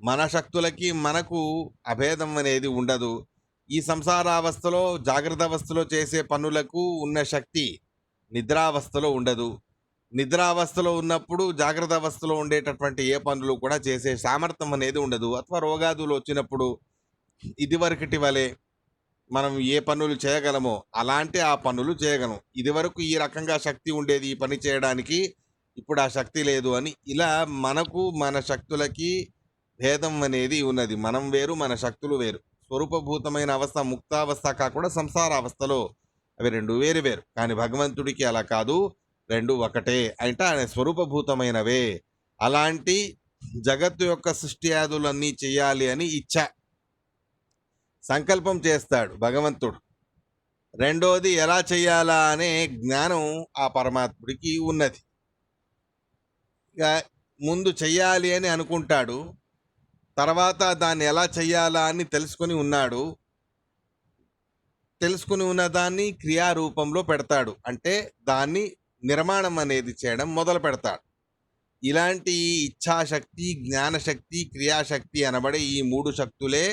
మన శక్తులకి మనకు అభేదం అనేది ఉండదు. ఈ సంసారావస్థలో జాగ్రత్త అవస్థలో చేసే పనులకు ఉన్న శక్తి నిద్రావస్థలో ఉండదు. నిద్రావస్థలో ఉన్నప్పుడు జాగ్రత్త అవస్థలో ఉండేటటువంటి ఏ పనులు కూడా చేసే సామర్థ్యం అనేది ఉండదు. అథవా రోగాదులు వచ్చినప్పుడు ఇదివరకటి వలె మనం ఏ పనులు చేయగలమో అలాంటి ఆ పనులు చేయగలం. ఇదివరకు ఈ రకంగా శక్తి ఉండేది ఈ పని చేయడానికి, ఇప్పుడు ఆ శక్తి లేదు అని ఇలా మనకు మన శక్తులకి భేదం అనేది ఉన్నది. మనం వేరు, మన శక్తులు వేరు. స్వరూపభూతమైన అవస్థ ముక్తావస్థ కాకుండా సంసార అవస్థలో అవి రెండు వేరు వేరు. కానీ భగవంతుడికి అలా కాదు, రెండు ఒకటే. అంటే ఆయన స్వరూపభూతమైనవే. అలాంటి జగత్తు యొక్క సృష్టి ఆదులన్నీ చేయాలి అని ఇచ్చ సంకల్పం చేస్తాడు భగవంతుడు. రెండోది ఎలా చేయాలా అనే జ్ఞానం ఆ పరమాత్ముడికి ఉన్నది. ఇక ముందు చెయ్యాలి అని అనుకుంటాడు, తర్వాత దాన్ని ఎలా చెయ్యాలా అని తెలుసుకొని ఉన్నాడు. తెలుసుకుని ఉన్న దాన్ని క్రియారూపంలో పెడతాడు. అంటే దాన్ని నిర్మాణం అనేది చేయడం మొదలు పెడతాడు. ఇలాంటి ఇచ్ఛాశక్తి, జ్ఞానశక్తి, క్రియాశక్తి అనబడే ఈ మూడు శక్తులే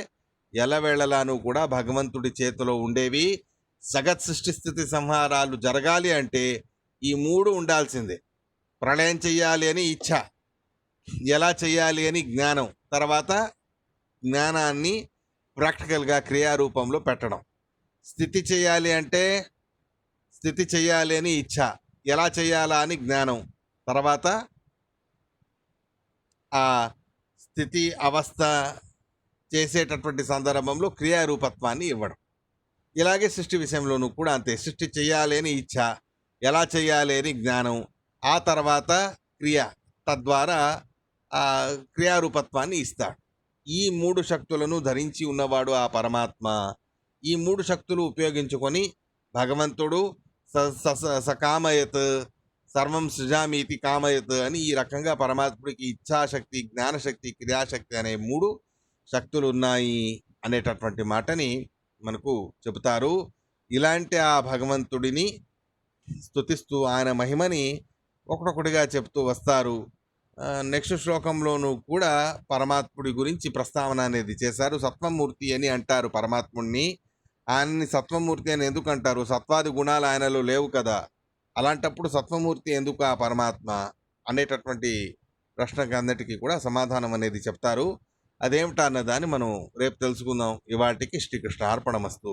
ఎల్లవేళలాను కూడా భగవంతుడి చేతిలో ఉండేవి. జగత్ సృష్టి స్థితి సంహారాలు జరగాలి అంటే ఈ మూడు ఉండాల్సిందే. ప్రళయం చెయ్యాలి అని ఇచ్ఛ, ఎలా చెయ్యాలి అని జ్ఞానం, తర్వాత జ్ఞానాన్ని ప్రాక్టికల్గా క్రియారూపంలో పెట్టడం. స్థితి చేయాలి అంటే స్థితి చేయాలి అని ఇచ్ఛ, ఎలా చేయాలా అని జ్ఞానం, తర్వాత ఆ స్థితి అవస్థ చేసేటటువంటి సందర్భంలో క్రియారూపత్వాన్ని ఇవ్వడం. ఇలాగే సృష్టి విషయంలోనూ కూడా అంతే. సృష్టి చేయాలి అని ఇచ్ఛ, ఎలా చేయాలి అని జ్ఞానం, ఆ తర్వాత క్రియ, తద్వారా ఆ క్రియారూపత్వాన్ని ఇస్తాడు. ఈ మూడు శక్తులను ధరించి ఉన్నవాడు ఆ పరమాత్మ. ఈ మూడు శక్తులు ఉపయోగించుకొని భగవంతుడు సకామయత్ సర్వం సృజామీతి కామయత్ అని ఈ రకంగా పరమాత్ముడికి ఇచ్ఛాశక్తి, జ్ఞానశక్తి, క్రియాశక్తి అనే మూడు శక్తులు ఉన్నాయి అనేటటువంటి మాటని మనకు చెబుతారు. ఇలాంటి ఆ భగవంతుడిని స్తుతిస్తూ ఆయన మహిమని ఒకటొకటిగా చెప్తూ వస్తారు. నెక్స్ట్ శ్లోకంలోనూ కూడా పరమాత్ముడి గురించి ప్రస్తావన అనేది చేశారు. సత్వమూర్తి అని అంటారు పరమాత్ముడిని. ఆయన్ని సత్వమూర్తి అని ఎందుకు అంటారు? సత్వాది గుణాలు ఆయనలో లేవు కదా. అలాంటప్పుడు సత్వమూర్తి ఎందుకు ఆ పరమాత్మ అనేటటువంటి ప్రశ్నకి అన్నిటికీ కూడా సమాధానం అనేది చెప్తారు. అదేమిటా అన్నదాన్ని మనం రేపు తెలుసుకుందాం. ఇవాటికి శ్రీకృష్ణ అర్పణమస్తు.